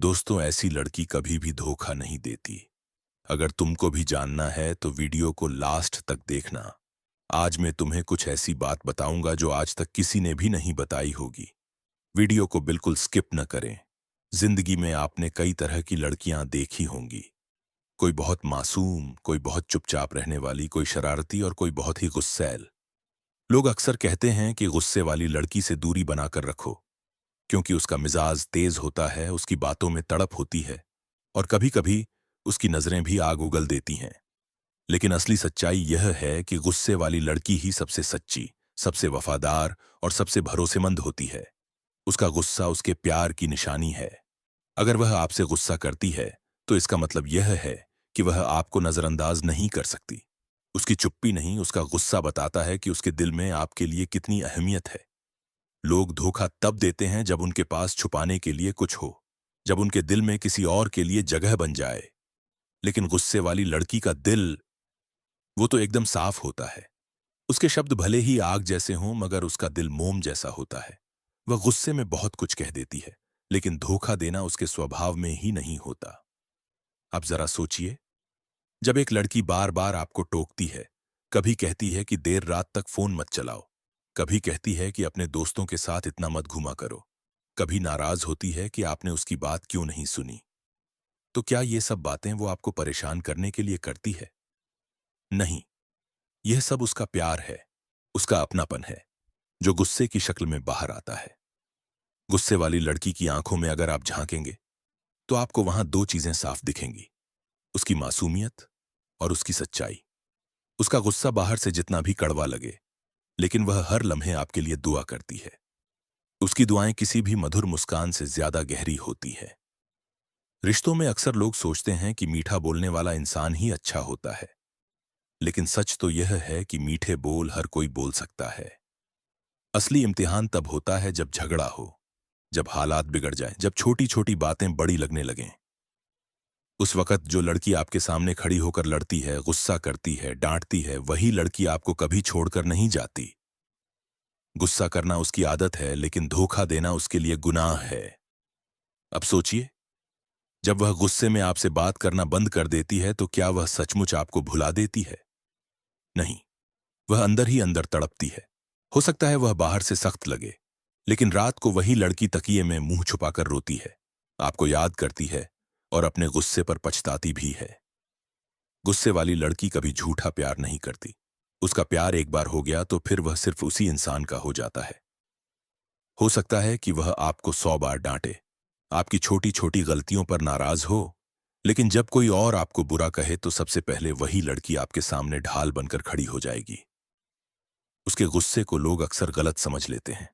दोस्तों, ऐसी लड़की कभी भी धोखा नहीं देती। अगर तुमको भी जानना है तो वीडियो को लास्ट तक देखना। आज मैं तुम्हें कुछ ऐसी बात बताऊंगा जो आज तक किसी ने भी नहीं बताई होगी। वीडियो को बिल्कुल स्किप न करें। जिंदगी में आपने कई तरह की लड़कियां देखी होंगी। कोई बहुत मासूम, कोई बहुत चुपचाप रहने वाली, कोई शरारती और कोई बहुत ही गुस्सैल। लोग अक्सर कहते हैं कि गुस्से वाली लड़की से दूरी बनाकर रखो, क्योंकि उसका मिजाज तेज होता है, उसकी बातों में तड़प होती है और कभी-कभी उसकी नजरें भी आग उगल देती हैं। लेकिन असली सच्चाई यह है कि गुस्से वाली लड़की ही सबसे सच्ची, सबसे वफादार और सबसे भरोसेमंद होती है। उसका गुस्सा उसके प्यार की निशानी है। अगर वह आपसे गुस्सा करती है, तो इसका मतलब यह है कि वह आपको नजरअंदाज नहीं कर सकती। उसकी चुप्पी नहीं, उसका गुस्सा बताता है कि उसके दिल में आपके लिए कितनी अहमियत है। लोग धोखा तब देते हैं जब उनके पास छुपाने के लिए कुछ हो, जब उनके दिल में किसी और के लिए जगह बन जाए। लेकिन गुस्से वाली लड़की का दिल, वो तो एकदम साफ होता है। उसके शब्द भले ही आग जैसे हों, मगर उसका दिल मोम जैसा होता है। वह गुस्से में बहुत कुछ कह देती है, लेकिन धोखा देना उसके स्वभाव में ही नहीं होता। आप जरा सोचिए, जब एक लड़की बार बार आपको टोकती है, कभी कहती है कि देर रात तक फोन मत चलाओ, कभी कहती है कि अपने दोस्तों के साथ इतना मत घुमा करो, कभी नाराज होती है कि आपने उसकी बात क्यों नहीं सुनी, तो क्या ये सब बातें वो आपको परेशान करने के लिए करती है? नहीं, यह सब उसका प्यार है, उसका अपनापन है, जो गुस्से की शक्ल में बाहर आता है। गुस्से वाली लड़की की आंखों में अगर आप झांकेंगे, तो आपको वहां दो चीजें साफ दिखेंगी: उसकी मासूमियत और उसकी सच्चाई। उसका गुस्सा बाहर से जितना भी कड़वा लगे, लेकिन वह हर लम्हे आपके लिए दुआ करती है। उसकी दुआएं किसी भी मधुर मुस्कान से ज्यादा गहरी होती है। रिश्तों में अक्सर लोग सोचते हैं कि मीठा बोलने वाला इंसान ही अच्छा होता है, लेकिन सच तो यह है कि मीठे बोल हर कोई बोल सकता है। असली इम्तिहान तब होता है जब झगड़ा हो, जब हालात बिगड़ जाएं, जब छोटी छोटी बातें बड़ी लगने लगें। उस वक्त जो लड़की आपके सामने खड़ी होकर लड़ती है, गुस्सा करती है, डांटती है, वही लड़की आपको कभी छोड़कर नहीं जाती। गुस्सा करना उसकी आदत है, लेकिन धोखा देना उसके लिए गुनाह है। अब सोचिए, जब वह गुस्से में आपसे बात करना बंद कर देती है, तो क्या वह सचमुच आपको भुला देती है? नहीं, वह अंदर ही अंदर तड़पती है। हो सकता है वह बाहर से सख्त लगे, लेकिन रात को वही लड़की तकिए में मुंह छुपाकर रोती है, आपको याद करती है और अपने गुस्से पर पछताती भी है। गुस्से वाली लड़की कभी झूठा प्यार नहीं करती। उसका प्यार एक बार हो गया तो फिर वह सिर्फ उसी इंसान का हो जाता है। हो सकता है कि वह आपको 100 बार डांटे, आपकी छोटी छोटी गलतियों पर नाराज हो, लेकिन जब कोई और आपको बुरा कहे तो सबसे पहले वही लड़की आपके सामने ढाल बनकर खड़ी हो जाएगी। उसके गुस्से को लोग अक्सर गलत समझ लेते हैं।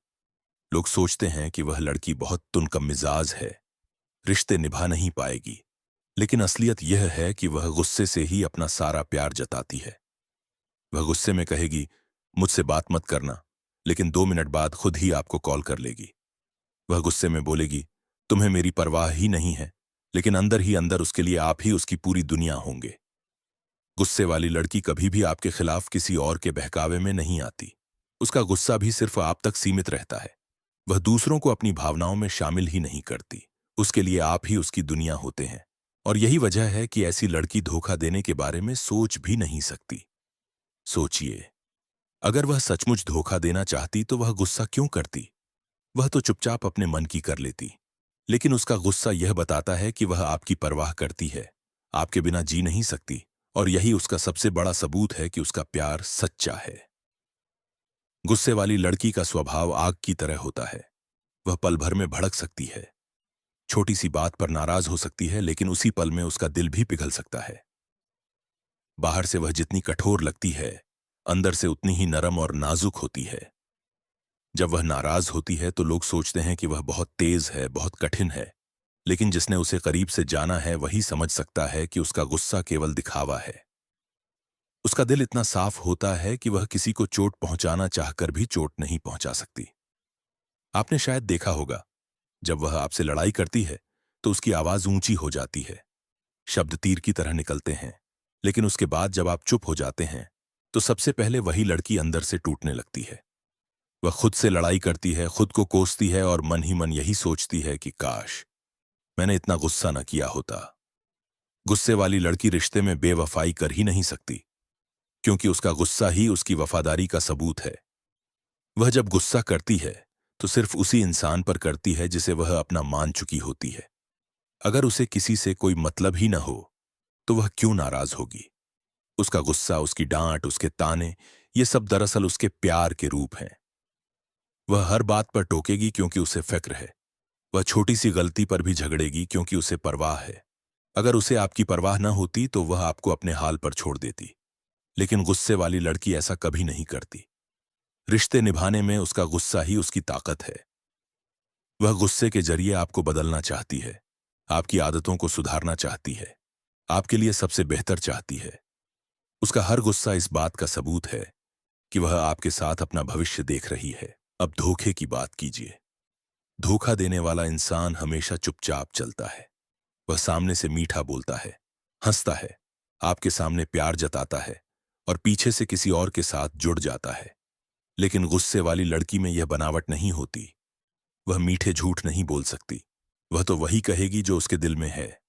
लोग सोचते हैं कि वह लड़की बहुत तुनकम मिजाज है, रिश्ते निभा नहीं पाएगी। लेकिन असलियत यह है कि वह गुस्से से ही अपना सारा प्यार जताती है। वह गुस्से में कहेगी, मुझसे बात मत करना, लेकिन 2 मिनट बाद खुद ही आपको कॉल कर लेगी। वह गुस्से में बोलेगी, तुम्हें मेरी परवाह ही नहीं है, लेकिन अंदर ही अंदर उसके लिए आप ही उसकी पूरी दुनिया होंगे। गुस्से वाली लड़की कभी भी आपके खिलाफ किसी और के बहकावे में नहीं आती। उसका गुस्सा भी सिर्फ आप तक सीमित रहता है। वह दूसरों को अपनी भावनाओं में शामिल ही नहीं करती। उसके लिए आप ही उसकी दुनिया होते हैं। और यही वजह है कि ऐसी लड़की धोखा देने के बारे में सोच भी नहीं सकती। सोचिए, अगर वह सचमुच धोखा देना चाहती तो वह गुस्सा क्यों करती? वह तो चुपचाप अपने मन की कर लेती। लेकिन उसका गुस्सा यह बताता है कि वह आपकी परवाह करती है, आपके बिना जी नहीं सकती, और यही उसका सबसे बड़ा सबूत है कि उसका प्यार सच्चा है। गुस्से वाली लड़की का स्वभाव आग की तरह होता है। वह पल भर में भड़क सकती है, छोटी सी बात पर नाराज हो सकती है, लेकिन उसी पल में उसका दिल भी पिघल सकता है। बाहर से वह जितनी कठोर लगती है, अंदर से उतनी ही नरम और नाजुक होती है। जब वह नाराज होती है तो लोग सोचते हैं कि वह बहुत तेज है, बहुत कठिन है, लेकिन जिसने उसे करीब से जाना है वही समझ सकता है कि उसका गुस्सा केवल दिखावा है। उसका दिल इतना साफ होता है कि वह किसी को चोट पहुंचाना चाहकर भी चोट नहीं पहुंचा सकती। आपने शायद देखा होगा, जब वह आपसे लड़ाई करती है तो उसकी आवाज ऊंची हो जाती है, शब्द तीर की तरह निकलते हैं, लेकिन उसके बाद जब आप चुप हो जाते हैं तो सबसे पहले वही लड़की अंदर से टूटने लगती है। वह खुद से लड़ाई करती है, खुद को कोसती है और मन ही मन यही सोचती है कि काश मैंने इतना गुस्सा न किया होता। गुस्से वाली लड़की रिश्ते में बेवफाई कर ही नहीं सकती, क्योंकि उसका गुस्सा ही उसकी वफादारी का सबूत है। वह जब गुस्सा करती है तो सिर्फ उसी इंसान पर करती है जिसे वह अपना मान चुकी होती है। अगर उसे किसी से कोई मतलब ही न हो तो वह क्यों नाराज होगी? उसका गुस्सा, उसकी डांट, उसके ताने, ये सब दरअसल उसके प्यार के रूप हैं। वह हर बात पर टोकेगी क्योंकि उसे फिक्र है। वह छोटी सी गलती पर भी झगड़ेगी क्योंकि उसे परवाह है। अगर उसे आपकी परवाह न होती तो वह आपको अपने हाल पर छोड़ देती। लेकिन गुस्से वाली लड़की ऐसा कभी नहीं करती। रिश्ते निभाने में उसका गुस्सा ही उसकी ताकत है। वह गुस्से के जरिए आपको बदलना चाहती है, आपकी आदतों को सुधारना चाहती है, आपके लिए सबसे बेहतर चाहती है। उसका हर गुस्सा इस बात का सबूत है कि वह आपके साथ अपना भविष्य देख रही है। अब धोखे की बात कीजिए। धोखा देने वाला इंसान हमेशा चुपचाप चलता है। वह सामने से मीठा बोलता है, हंसता है, आपके सामने प्यार जताता है और पीछे से किसी और के साथ जुड़ जाता है। लेकिन गुस्से वाली लड़की में यह बनावट नहीं होती। वह मीठे झूठ नहीं बोल सकती। वह तो वही कहेगी जो उसके दिल में है।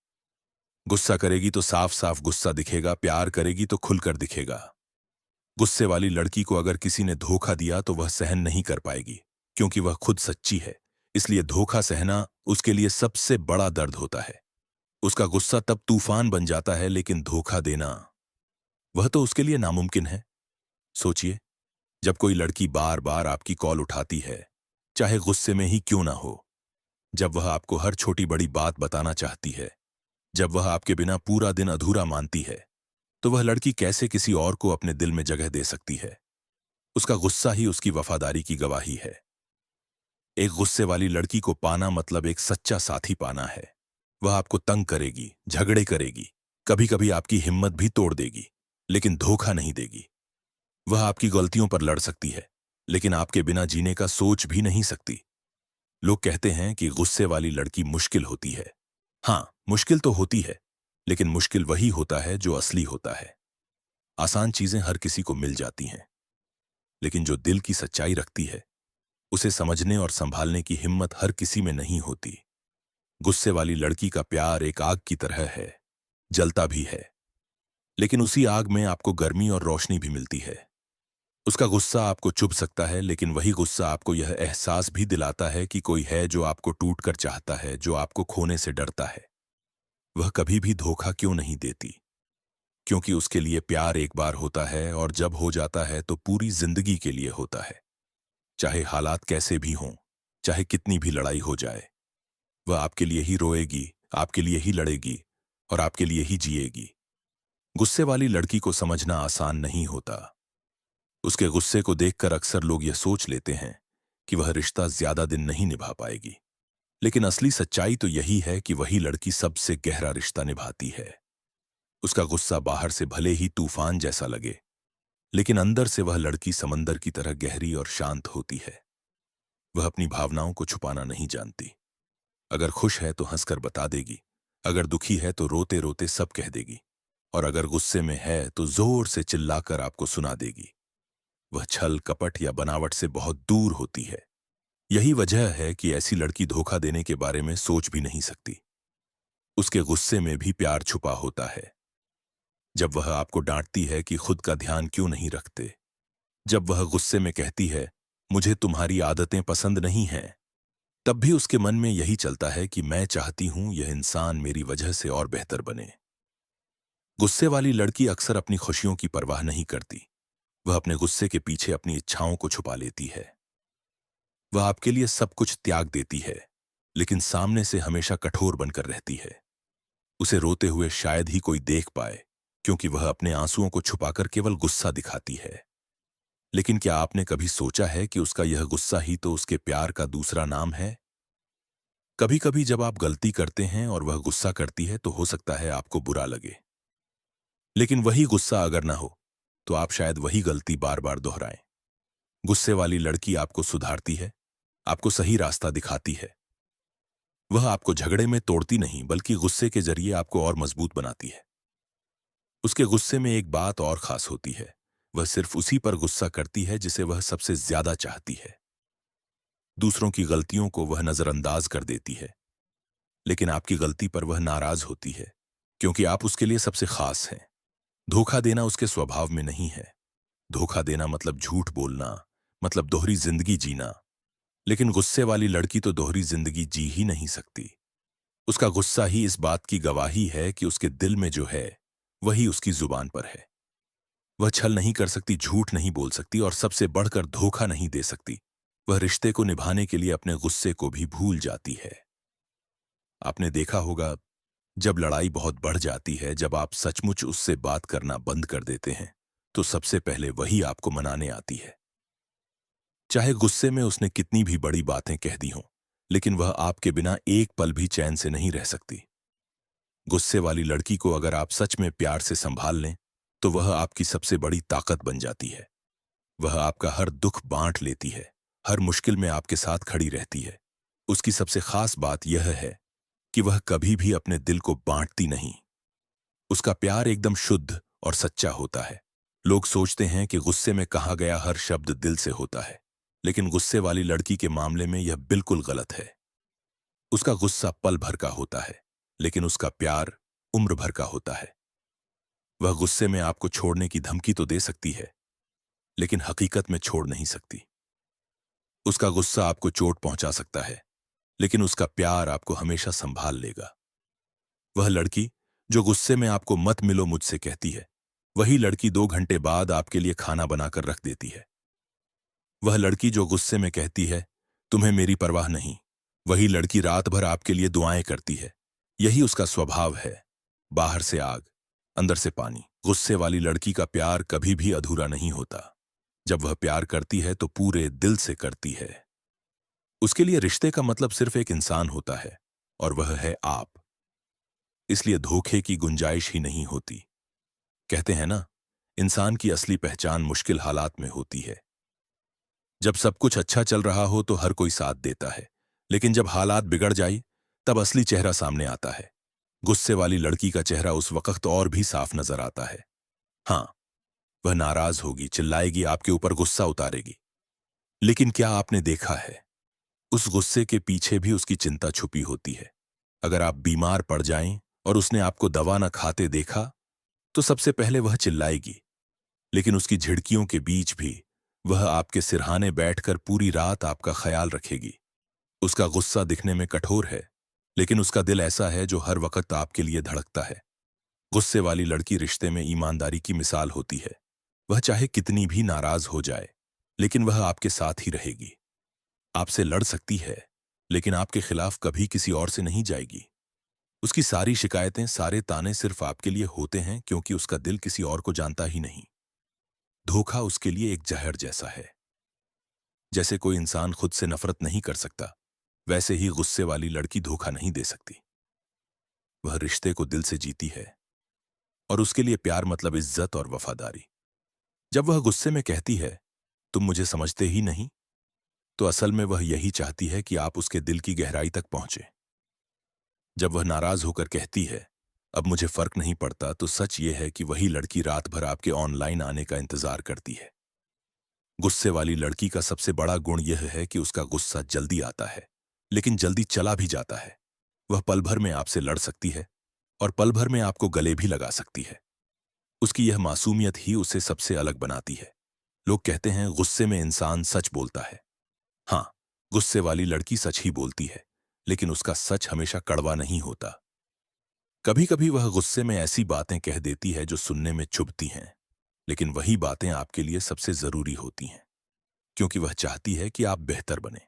गुस्सा करेगी तो साफ साफ गुस्सा दिखेगा, प्यार करेगी तो खुलकर दिखेगा। गुस्से वाली लड़की को अगर किसी ने धोखा दिया तो वह सहन नहीं कर पाएगी, क्योंकि वह खुद सच्ची है। इसलिए धोखा सहना उसके लिए सबसे बड़ा दर्द होता है। उसका गुस्सा तब तूफान बन जाता है, लेकिन धोखा देना, वह तो उसके लिए नामुमकिन है। सोचिए, जब कोई लड़की बार बार आपकी कॉल उठाती है, चाहे गुस्से में ही क्यों ना हो, जब वह आपको हर छोटी बड़ी बात बताना चाहती है, जब वह आपके बिना पूरा दिन अधूरा मानती है, तो वह लड़की कैसे किसी और को अपने दिल में जगह दे सकती है? उसका गुस्सा ही उसकी वफादारी की गवाही है। एक गुस्से वाली लड़की को पाना मतलब एक सच्चा साथी पाना है। वह आपको तंग करेगी, झगड़े करेगी, कभी कभी आपकी हिम्मत भी तोड़ देगी, लेकिन धोखा नहीं देगी। वह आपकी गलतियों पर लड़ सकती है, लेकिन आपके बिना जीने का सोच भी नहीं सकती। लोग कहते हैं कि गुस्से वाली लड़की मुश्किल होती है। हाँ, मुश्किल तो होती है, लेकिन मुश्किल वही होता है जो असली होता है। आसान चीजें हर किसी को मिल जाती हैं, लेकिन जो दिल की सच्चाई रखती है, उसे समझने और संभालने की हिम्मत हर किसी में नहीं होती। गुस्से वाली लड़की का प्यार एक आग की तरह है, जलता भी है, लेकिन उसी आग में आपको गर्मी और रोशनी भी मिलती है। उसका गुस्सा आपको चुभ सकता है, लेकिन वही गुस्सा आपको यह एहसास भी दिलाता है कि कोई है जो आपको टूट कर चाहता है, जो आपको खोने से डरता है। वह कभी भी धोखा क्यों नहीं देती? क्योंकि उसके लिए प्यार एक बार होता है, और जब हो जाता है तो पूरी जिंदगी के लिए होता है। चाहे हालात कैसे भी हों, चाहे कितनी भी लड़ाई हो जाए, वह आपके लिए ही रोएगी, आपके लिए ही लड़ेगी और आपके लिए ही जिएगी। गुस्से वाली लड़की को समझना आसान नहीं होता। उसके गुस्से को देखकर अक्सर लोग यह सोच लेते हैं कि वह रिश्ता ज्यादा दिन नहीं निभा पाएगी। लेकिन असली सच्चाई तो यही है कि वही लड़की सबसे गहरा रिश्ता निभाती है। उसका गुस्सा बाहर से भले ही तूफान जैसा लगे, लेकिन अंदर से वह लड़की समंदर की तरह गहरी और शांत होती है। वह अपनी भावनाओं को छुपाना नहीं जानती। अगर खुश है तो हंसकर बता देगी, अगर दुखी है तो रोते रोते सब कह देगी, और अगर गुस्से में है तो जोर से चिल्लाकर आपको सुना देगी। वह छल, कपट या बनावट से बहुत दूर होती है। यही वजह है कि ऐसी लड़की धोखा देने के बारे में सोच भी नहीं सकती। उसके गुस्से में भी प्यार छुपा होता है। जब वह आपको डांटती है कि खुद का ध्यान क्यों नहीं रखते, जब वह गुस्से में कहती है, मुझे तुम्हारी आदतें पसंद नहीं हैं, तब भी उसके मन में यही चलता है कि मैं चाहती हूं यह इंसान मेरी वजह से और बेहतर बने। गुस्से वाली लड़की अक्सर अपनी खुशियों की परवाह नहीं करती। वह अपने गुस्से के पीछे अपनी इच्छाओं को छुपा लेती है। वह आपके लिए सब कुछ त्याग देती है, लेकिन सामने से हमेशा कठोर बनकर रहती है। उसे रोते हुए शायद ही कोई देख पाए, क्योंकि वह अपने आंसुओं को छुपाकर केवल गुस्सा दिखाती है। लेकिन क्या आपने कभी सोचा है कि उसका यह गुस्सा ही तो उसके प्यार का दूसरा नाम है? कभी कभी जब आप गलती करते हैं और वह गुस्सा करती है तो हो सकता है आपको बुरा लगे, लेकिन वही गुस्सा अगर ना हो तो आप शायद वही गलती बार बार दोहराएं। गुस्से वाली लड़की आपको सुधारती है, आपको सही रास्ता दिखाती है। वह आपको झगड़े में तोड़ती नहीं, बल्कि गुस्से के जरिए आपको और मजबूत बनाती है। उसके गुस्से में एक बात और खास होती है, वह सिर्फ उसी पर गुस्सा करती है जिसे वह सबसे ज्यादा चाहती है। दूसरों की गलतियों को वह नजरअंदाज कर देती है। लेकिन आपकी गलती पर वह नाराज होती है, क्योंकि आप उसके लिए सबसे खास हैं। धोखा देना उसके स्वभाव में नहीं है। धोखा देना मतलब झूठ बोलना, मतलब दोहरी जिंदगी जीना। लेकिन गुस्से वाली लड़की तो दोहरी जिंदगी जी ही नहीं सकती। उसका गुस्सा ही इस बात की गवाही है कि उसके दिल में जो है वही उसकी जुबान पर है। वह छल नहीं कर सकती, झूठ नहीं बोल सकती और सबसे बढ़कर धोखा नहीं दे सकती। वह रिश्ते को निभाने के लिए अपने गुस्से को भी भूल जाती है। आपने देखा होगा, जब लड़ाई बहुत बढ़ जाती है, जब आप सचमुच उससे बात करना बंद कर देते हैं, तो सबसे पहले वही आपको मनाने आती है। चाहे गुस्से में उसने कितनी भी बड़ी बातें कह दी हों, लेकिन वह आपके बिना एक पल भी चैन से नहीं रह सकती। गुस्से वाली लड़की को अगर आप सच में प्यार से संभाल लें, तो वह आपकी सबसे बड़ी ताकत बन जाती है। वह आपका हर दुख बांट लेती है, हर मुश्किल में आपके साथ खड़ी रहती है। उसकी सबसे खास बात यह है कि वह कभी भी अपने दिल को बांटती नहीं। उसका प्यार एकदम शुद्ध और सच्चा होता है। लोग सोचते हैं कि गुस्से में कहा गया हर शब्द दिल से होता है, लेकिन गुस्से वाली लड़की के मामले में यह बिल्कुल गलत है। उसका गुस्सा पल भर का होता है, लेकिन उसका प्यार उम्र भर का होता है। वह गुस्से में आपको छोड़ने की धमकी तो दे सकती है, लेकिन हकीकत में छोड़ नहीं सकती। उसका गुस्सा आपको चोट पहुंचा सकता है, लेकिन उसका प्यार आपको हमेशा संभाल लेगा। वह लड़की जो गुस्से में आपको मत मिलो मुझसे कहती है, वही लड़की 2 घंटे बाद आपके लिए खाना बनाकर रख देती है। वह लड़की जो गुस्से में कहती है, तुम्हें मेरी परवाह नहीं, वही लड़की रात भर आपके लिए दुआएं करती है। यही उसका स्वभाव है, बाहर से आग, अंदर से पानी। गुस्से वाली लड़की का प्यार कभी भी अधूरा नहीं होता। जब वह प्यार करती है तो पूरे दिल से करती है। उसके लिए रिश्ते का मतलब सिर्फ एक इंसान होता है, और वह है आप। इसलिए धोखे की गुंजाइश ही नहीं होती। कहते हैं ना, इंसान की असली पहचान मुश्किल हालात में होती है। जब सब कुछ अच्छा चल रहा हो तो हर कोई साथ देता है, लेकिन जब हालात बिगड़ जाए तब असली चेहरा सामने आता है। गुस्से वाली लड़की का चेहरा उस वक्त और भी साफ नजर आता है। हाँ, वह नाराज होगी, चिल्लाएगी, आपके ऊपर गुस्सा उतारेगी। लेकिन क्या आपने देखा है, उस गुस्से के पीछे भी उसकी चिंता छुपी होती है। अगर आप बीमार पड़ जाएं और उसने आपको दवा न खाते देखा, तो सबसे पहले वह चिल्लाएगी, लेकिन उसकी झिड़कियों के बीच भी वह आपके सिरहाने बैठकर पूरी रात आपका ख्याल रखेगी। उसका गुस्सा दिखने में कठोर है, लेकिन उसका दिल ऐसा है जो हर वक्त आपके लिए धड़कता है। गुस्से वाली लड़की रिश्ते में ईमानदारी की मिसाल होती है। वह चाहे कितनी भी नाराज हो जाए, लेकिन वह आपके साथ ही रहेगी। आपसे लड़ सकती है, लेकिन आपके खिलाफ कभी किसी और से नहीं जाएगी। उसकी सारी शिकायतें, सारे ताने सिर्फ आपके लिए होते हैं, क्योंकि उसका दिल किसी और को जानता ही नहीं। धोखा उसके लिए एक जहर जैसा है। जैसे कोई इंसान खुद से नफरत नहीं कर सकता, वैसे ही गुस्से वाली लड़की धोखा नहीं दे सकती। वह रिश्ते को दिल से जीती है, और उसके लिए प्यार मतलब इज्जत और वफादारी। जब वह गुस्से में कहती है, तुम मुझे समझते ही नहीं, तो असल में वह यही चाहती है कि आप उसके दिल की गहराई तक पहुंचे। जब वह नाराज होकर कहती है, अब मुझे फर्क नहीं पड़ता, तो सच यह है कि वही लड़की रात भर आपके ऑनलाइन आने का इंतजार करती है। गुस्से वाली लड़की का सबसे बड़ा गुण यह है कि उसका गुस्सा जल्दी आता है, लेकिन जल्दी चला भी जाता है। वह पल भर में आपसे लड़ सकती है, और पल भर में आपको गले भी लगा सकती है। उसकी यह मासूमियत ही उसे सबसे अलग बनाती है। लोग कहते हैं गुस्से में इंसान सच बोलता है। हाँ, गुस्से वाली लड़की सच ही बोलती है, लेकिन उसका सच हमेशा कड़वा नहीं होता। कभी कभी वह गुस्से में ऐसी बातें कह देती है जो सुनने में चुभती हैं, लेकिन वही बातें आपके लिए सबसे जरूरी होती हैं, क्योंकि वह चाहती है कि आप बेहतर बने।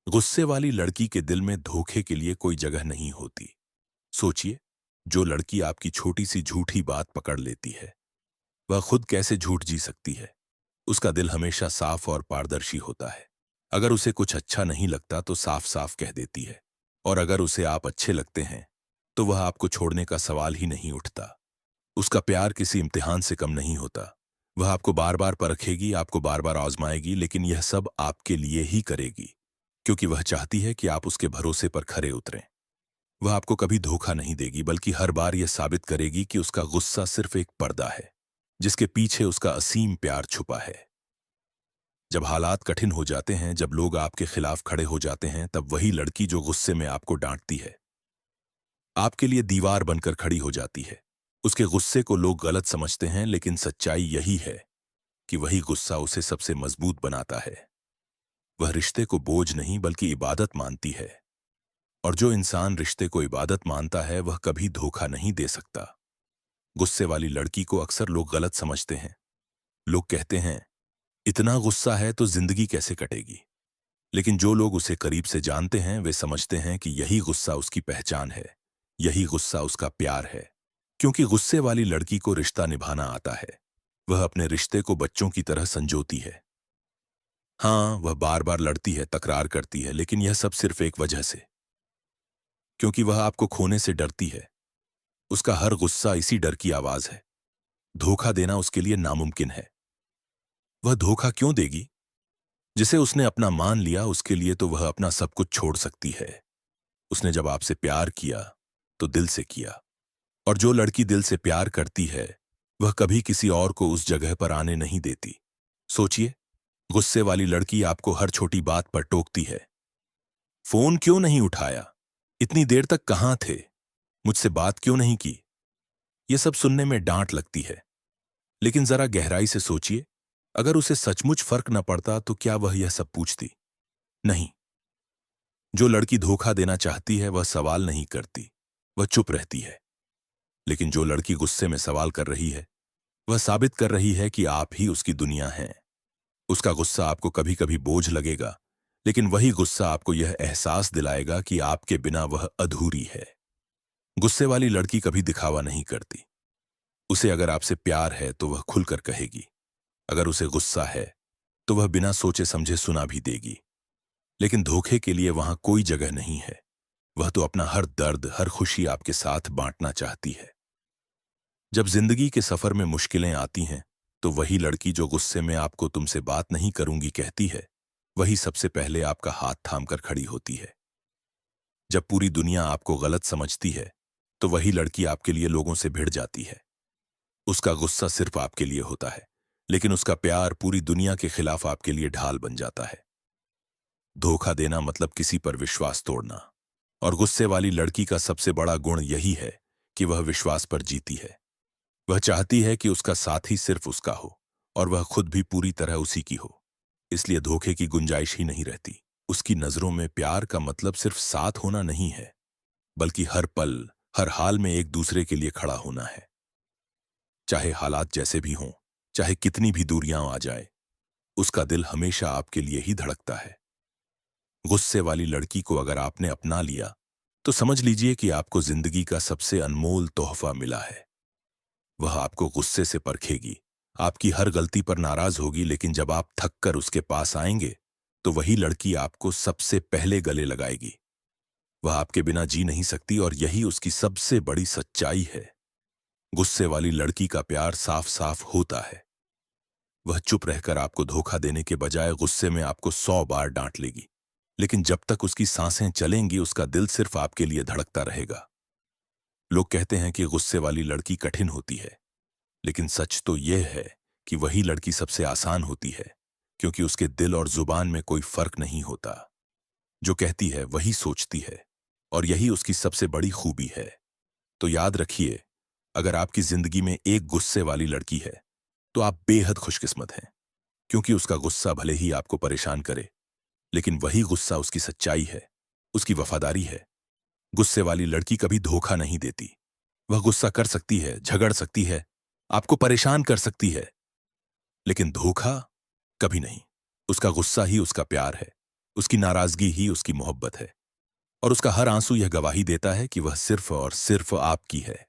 गुस्से वाली लड़की के दिल में धोखे के लिए कोई जगह नहीं होती। सोचिए, जो लड़की आपकी छोटी सी झूठी बात पकड़ लेती है, वह खुद कैसे झूठ जी सकती है। उसका दिल हमेशा साफ और पारदर्शी होता है। अगर उसे कुछ अच्छा नहीं लगता तो साफ साफ कह देती है, और अगर उसे आप अच्छे लगते हैं तो वह आपको छोड़ने का सवाल ही नहीं उठता। उसका प्यार किसी इम्तिहान से कम नहीं होता। वह आपको बार बार परखेगी, आपको बार बार आजमाएगी, लेकिन यह सब आपके लिए ही करेगी, क्योंकि वह चाहती है कि आप उसके भरोसे पर खरे उतरें। वह आपको कभी धोखा नहीं देगी, बल्कि हर बार यह साबित करेगी कि उसका गुस्सा सिर्फ एक पर्दा है, जिसके पीछे उसका असीम प्यार छुपा है। जब हालात कठिन हो जाते हैं, जब लोग आपके खिलाफ खड़े हो जाते हैं, तब वही लड़की जो गुस्से में आपको डांटती है, आपके लिए दीवार बनकर खड़ी हो जाती है। उसके गुस्से को लोग गलत समझते हैं, लेकिन सच्चाई यही है कि वही गुस्सा उसे सबसे मजबूत बनाता है। वह रिश्ते को बोझ नहीं बल्कि इबादत मानती है। और जो इंसान रिश्ते को इबादत मानता है वह कभी धोखा नहीं दे सकता। गुस्से वाली लड़की को अक्सर लोग गलत समझते हैं। लोग कहते हैं, इतना गुस्सा है तो जिंदगी कैसे कटेगी। लेकिन जो लोग उसे करीब से जानते हैं वे समझते हैं कि यही गुस्सा उसकी पहचान है, यही गुस्सा उसका प्यार है। क्योंकि गुस्से वाली लड़की को रिश्ता निभाना आता है। वह अपने रिश्ते को बच्चों की तरह संजोती है। हाँ, वह बार बार लड़ती है, तकरार करती है, लेकिन यह सब सिर्फ एक वजह से, क्योंकि वह आपको खोने से डरती है। उसका हर गुस्सा इसी डर की आवाज है। धोखा देना उसके लिए नामुमकिन है। वह धोखा क्यों देगी? जिसे उसने अपना मान लिया उसके लिए तो वह अपना सब कुछ छोड़ सकती है। उसने जब आपसे प्यार किया तो दिल से किया। और जो लड़की दिल से प्यार करती है वह कभी किसी और को उस जगह पर आने नहीं देती। सोचिए, गुस्से वाली लड़की आपको हर छोटी बात पर टोकती है। फोन क्यों नहीं उठाया? इतनी देर तक कहां थे? मुझसे बात क्यों नहीं की? यह सब सुनने में डांट लगती है। लेकिन जरा गहराई से सोचिए, अगर उसे सचमुच फर्क न पड़ता तो क्या वह यह सब पूछती? नहीं। जो लड़की धोखा देना चाहती है वह सवाल नहीं करती, वह चुप रहती है। लेकिन जो लड़की गुस्से में सवाल कर रही है वह साबित कर रही है कि आप ही उसकी दुनिया हैं। उसका गुस्सा आपको कभी कभी बोझ लगेगा, लेकिन वही गुस्सा आपको यह एहसास दिलाएगा कि आपके बिना वह अधूरी है। गुस्से वाली लड़की कभी दिखावा नहीं करती। उसे अगर आपसे प्यार है तो वह खुलकर कहेगी। अगर उसे गुस्सा है तो वह बिना सोचे समझे सुना भी देगी। लेकिन धोखे के लिए वहां कोई जगह नहीं है। वह तो अपना हर दर्द, हर खुशी आपके साथ बांटना चाहती है। जब जिंदगी के सफर में मुश्किलें आती हैं तो वही लड़की जो गुस्से में आपको तुमसे बात नहीं करूंगी कहती है, वही सबसे पहले आपका हाथ थामकर खड़ी होती है। जब पूरी दुनिया आपको गलत समझती है तो वही लड़की आपके लिए लोगों से भिड़ जाती है। उसका गुस्सा सिर्फ आपके लिए होता है, लेकिन उसका प्यार पूरी दुनिया के खिलाफ आपके लिए ढाल बन जाता है। धोखा देना मतलब किसी पर विश्वास तोड़ना। और गुस्से वाली लड़की का सबसे बड़ा गुण यही है कि वह विश्वास पर जीती है। वह चाहती है कि उसका साथी सिर्फ उसका हो और वह खुद भी पूरी तरह उसी की हो। इसलिए धोखे की गुंजाइश ही नहीं रहती। उसकी नजरों में प्यार का मतलब सिर्फ साथ होना नहीं है, बल्कि हर पल, हर हाल में एक दूसरे के लिए खड़ा होना है। चाहे हालात जैसे भी हों, चाहे कितनी भी दूरियां आ जाए, उसका दिल हमेशा आपके लिए ही धड़कता है। गुस्से वाली लड़की को अगर आपने अपना लिया तो समझ लीजिए कि आपको जिंदगी का सबसे अनमोल तोहफा मिला है। वह आपको गुस्से से परखेगी, आपकी हर गलती पर नाराज होगी, लेकिन जब आप थक कर उसके पास आएंगे तो वही लड़की आपको सबसे पहले गले लगाएगी। वह आपके बिना जी नहीं सकती और यही उसकी सबसे बड़ी सच्चाई है। गुस्से वाली लड़की का प्यार साफ साफ होता है। वह चुप रहकर आपको धोखा देने के बजाय गुस्से में आपको 100 बार डांट लेगी, लेकिन जब तक उसकी सांसें चलेंगी उसका दिल सिर्फ आपके लिए धड़कता रहेगा। लोग कहते हैं कि गुस्से वाली लड़की कठिन होती है, लेकिन सच तो यह है कि वही लड़की सबसे आसान होती है, क्योंकि उसके दिल और जुबान में कोई फर्क नहीं होता। जो कहती है वही सोचती है, और यही उसकी सबसे बड़ी खूबी है। तो याद रखिए, अगर आपकी जिंदगी में एक गुस्से वाली लड़की है तो आप बेहद खुशकिस्मत हैं, क्योंकि उसका गुस्सा भले ही आपको परेशान करे, लेकिन वही गुस्सा उसकी सच्चाई है, उसकी वफादारी है। गुस्से वाली लड़की कभी धोखा नहीं देती। वह गुस्सा कर सकती है, झगड़ सकती है, आपको परेशान कर सकती है, लेकिन धोखा कभी नहीं। उसका गुस्सा ही उसका प्यार है, उसकी नाराजगी ही उसकी मोहब्बत है, और उसका हर आंसू यह गवाही देता है कि वह सिर्फ और सिर्फ आपकी है।